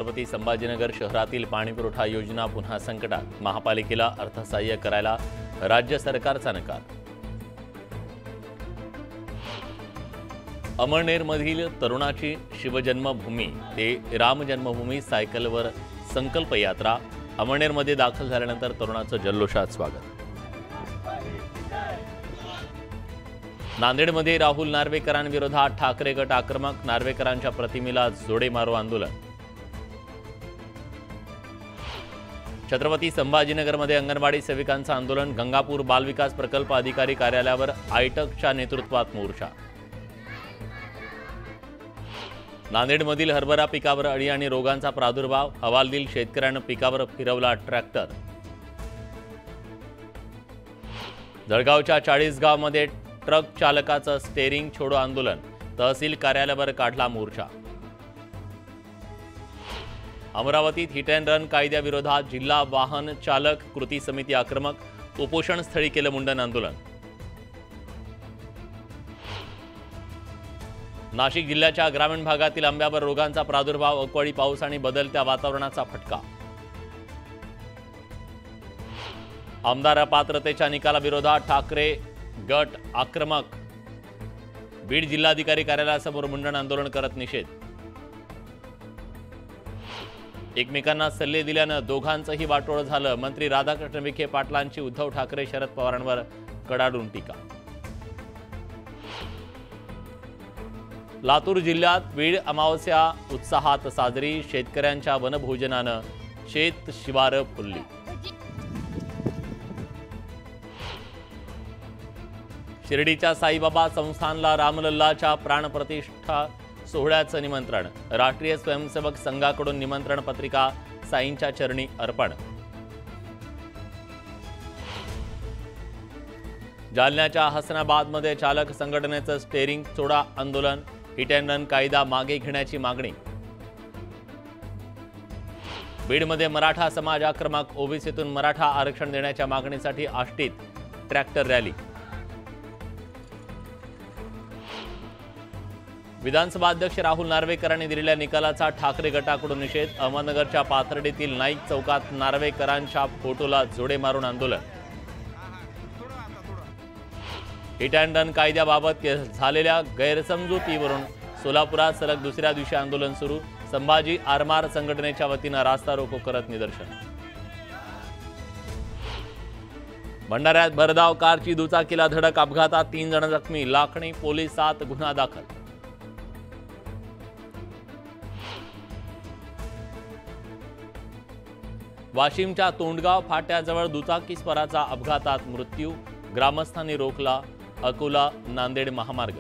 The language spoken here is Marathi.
छत्रपती संभाजीनगर शहरातील पाणीपुरवठा योजना पुन्हा संकटात। महापालिकेला अर्थसहाय्य करायला राज्य सरकारचा नकार। अमळनेरमधील तरुणाची शिवजन्मभूमी ते रामजन्मभूमी सायकलवर संकल्प यात्रा। अमळनेरमध्ये दाखल झाल्यानंतर तरुणाचं जल्लोषात स्वागत। नांदेडमध्ये राहुल नार्वेकरांविरोधात ठाकरे गट आक्रमक। नार्वेकरांच्या प्रतिमेला जोडे मारो आंदोलन। छत्रपती संभाजीनगरमध्ये अंगणवाडी सेविकांचं आंदोलन। गंगापूर बालविकास प्रकल्प अधिकारी कार्यालयावर आयटकच्या नेतृत्वात मोर्चा। नांदेडमधील हरभरा पिकावर अळी आणि रोगांचा प्रादुर्भाव। हवालदिल शेतकऱ्यांना पिकावर फिरवला ट्रॅक्टर। जळगावच्या 40 गावामध्ये ट्रक चालकाचं स्टेरिंग छोडो आंदोलन। तहसील कार्यालयावर काढला मोर्चा। अमरावतीत हिट अँड रन कायद्याविरोधात जिल्हा वाहन चालक कृती समिती आक्रमक। उपोषण स्थळी केलं मुंडन आंदोलन। नाशिक जिल्ह्याच्या ग्रामीण भागातील आंब्यावर रोगांचा प्रादुर्भाव। अवकाळी पाऊस आणि बदलत्या वातावरणाचा फटका। आमदार अपात्रतेच्या निकालाविरोधात ठाकरे गट आक्रमक। बीड जिल्हाधिकारी कार्यालयासमोर मुंडन आंदोलन करत निषेध। एकमेकांना सल्ले दिल्यानं दोघांचंही वाटोळ झालं। मंत्री राधाकृष्ण विखे पाटलांची उद्धव ठाकरे शरद पवारांवर कडाडून टीका। लातूर जिल्ह्यात बीड अमावस्या उत्साहात साजरी। शेतकऱ्यांच्या वनभोजनानं शेत शिवार फुलली। शिर्डीच्या साईबाबा संस्थानला रामलल्लाच्या प्राणप्रतिष्ठा सोहळ्याचं निमंत्रण। राष्ट्रीय स्वयंसेवक संघाकडून निमंत्रण पत्रिका साईंच्या चरणी अर्पण। जालन्याच्या हसनाबादमध्ये चालक संघटनेचं स्टेरिंग चोडा आंदोलन। हिट अँड रन कायदा मागे घेण्याची मागणी। बीडमध्ये मराठा समाज आक्रमक। ओबीसीतून मराठा आरक्षण देण्याच्या मागणीसाठी आष्टीत ट्रॅक्टर रॅली। विधानसभा अध्यक्ष राहुल नार्वेकरांनी दिलेल्या निकालाचा ठाकरे गटाकडून निषेध। अहमदनगरच्या पाथर्डीतील नाईक चौकात नार्वेकरांच्या फोटोला जोडे मारून आंदोलन। हिट अँड रन कायद्याबाबत झालेल्या गैरसमजुतीवरून सोलापुरात सलग दुसऱ्या दिवशी आंदोलन सुरू। संभाजी आरमार संघटनेच्या वतीनं रास्ता रोको करत निदर्शन। भंडाऱ्यात भरधाव कारची दुचाकीला धडक। अपघातात 3 जण जखमी। लाखणी पोलिसात गुन्हा दाखल। वाशिमच्या तोंडगाव फाट्याजवळ दुचाकीस्वाराचा अपघातात मृत्यू। ग्रामस्थांनी रोखला अकोला नांदेड महामार्ग।